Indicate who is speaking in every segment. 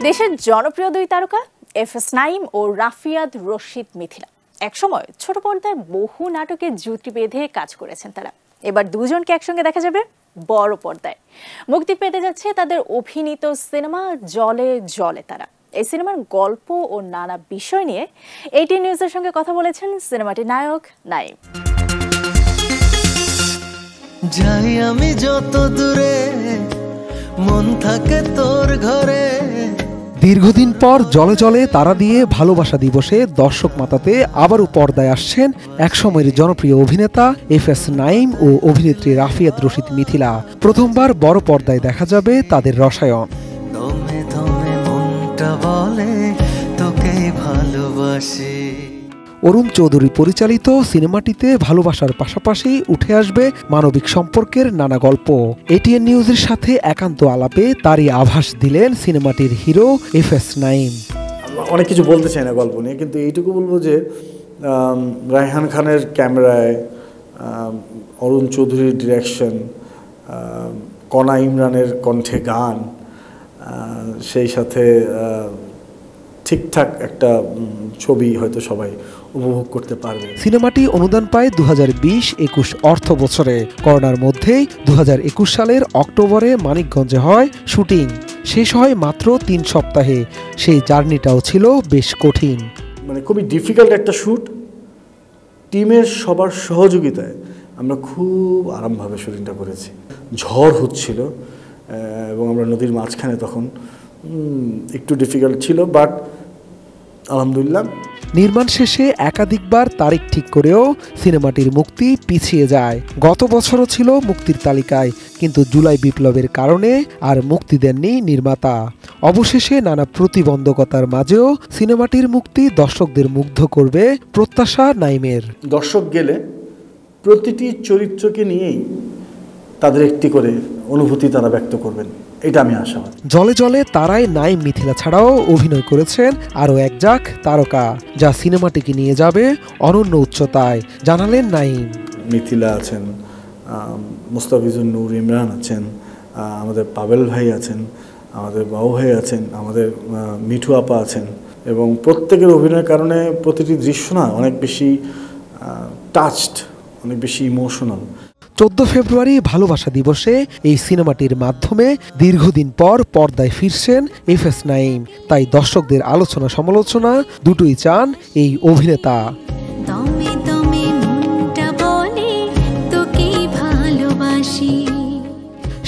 Speaker 1: দেশের জনপ্রিয় দুই তারকা এফএস নাঈম ও রাফিয়াত রশিদ মিথিলা একসময় ছোট পর্দায় বহু নাটকে জুটি বেঁধে কাজ করেছেন তারা। এবার দুজনকে একসঙ্গে দেখা যাবে বড় পর্দায়। মুক্তি পেতে যাচ্ছে তাদের অভিনীত সিনেমা জলে জলে তারা। এই সিনেমার গল্প ও নানা বিষয় নিয়ে এটিএন নিউজের সঙ্গে কথা বলেছেন সিনেমাটির নায়ক নাঈম।
Speaker 2: যাই আমি যত দূরে, মন থাকে তোর ঘরে।
Speaker 3: দীর্ঘদিন পর জলে জলে তারা দিয়ে ভালোবাসা দিবসে দর্শক মাতাতে আবারও পর্দায় আসছেন একসময়ের জনপ্রিয় অভিনেতা এফএস নাঈম ও অভিনেত্রী রাফিয়াত রশিদ মিথিলা। প্রথমবার বড় পর্দায় দেখা যাবে তাদের রসায়ন।
Speaker 2: দমে দমে মনটা বলে তোকে ভালোবাসি।
Speaker 3: অরুণ চৌধুরী পরিচালিত সিনেমাটিতে ভালোবাসার পাশাপাশি উঠে আসবে মানবিক সম্পর্কের নানা গল্প। এটিএন নিউজের সাথে একান্ত আলাপে তারই আভাস দিলেন সিনেমাটির হিরো এফএস নাঈম।
Speaker 4: অনেক কিছু বলতে চাই না গল্প নিয়ে, কিন্তু এইটুকু বলবো যে রায়হান খানের ক্যামেরায়, অরুণ চৌধুরীর ডিরেকশন, কনা ইমরানের কণ্ঠে গান, সেই সাথে ঠিকঠাক একটা ছবি হয়তো সবাই উপভোগ করতে পারবে।
Speaker 3: সিনেমাটি অনুদান পায় 2020-21 অর্থ বছরে। করোনার মধ্যেই 2021 সালের অক্টোবরে মানিকগঞ্জে হয় শুটিং। শেষ হয় মাত্র 3 সপ্তাহে। সেই জার্নিটাও ছিল বেশ কঠিন,
Speaker 4: মানে খুবই ডিফিকাল্ট একটা শ্যুট। টিমের সবার সহযোগিতায় আমরা খুব আরামভাবে শুটিংটা করেছি। ঝড় হচ্ছিল এবং আমরা নদীর মাঝখানে, তখন একটু ডিফিকাল্ট ছিল, বাট আলহামদুলিল্লাহ।
Speaker 3: নির্মাণ শেষে একাধিকবার তারিখ ঠিক করেও সিনেমাটির মুক্তি পিছিয়ে যায়। গত বছরও ছিল মুক্তির তালিকায়, কিন্তু জুলাই বিপ্লবের কারণে আর মুক্তি দেননি নির্মাতা। অবশেষে নানা প্রতিবন্ধকতার মাঝেও সিনেমাটির মুক্তি দর্শকদের মুগ্ধ করবে প্রত্যাশা নাঈমের।
Speaker 4: দর্শক গেলে প্রতিটি চরিত্রকে নিয়েই তাদের একটি করে অনুভূতি তারা ব্যক্ত করবেন, এটা আমি আশাবাদী।
Speaker 3: জলে জলে তারাই নাঈম মিথিলা ছাড়াও অভিনয় করেছেন আরও এক ঝাঁক তারকা, যা সিনেমাটিকে নিয়ে যাবে অনন্য উচ্চতায়, জানালেন নাঈম।
Speaker 4: মিথিলা আছেন, মুস্তাফিজুর নূর ইমরান আছেন, আমাদের পাবেল ভাই আছেন, আমাদের বাবু ভাই আছেন, আমাদের মিঠু আপা আছেন, এবং প্রত্যেকের অভিনয়ের কারণে প্রতিটি দৃশ্য না অনেক বেশি টাচড, অনেক বেশি ইমোশনাল।
Speaker 3: 14 ফেব্রুয়ারি ভালোবাসা দিবসে এই সিনেমাটির মাধ্যমে দীর্ঘদিন পর পর্দায় ফিরছেন এফএস নাঈম। তাই দর্শকদের আলোচনা সমালোচনা দুটোই চান এই অভিনেতা।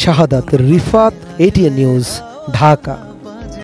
Speaker 3: শাহাদাত রিফাত, এটিএন নিউজ, ঢাকা।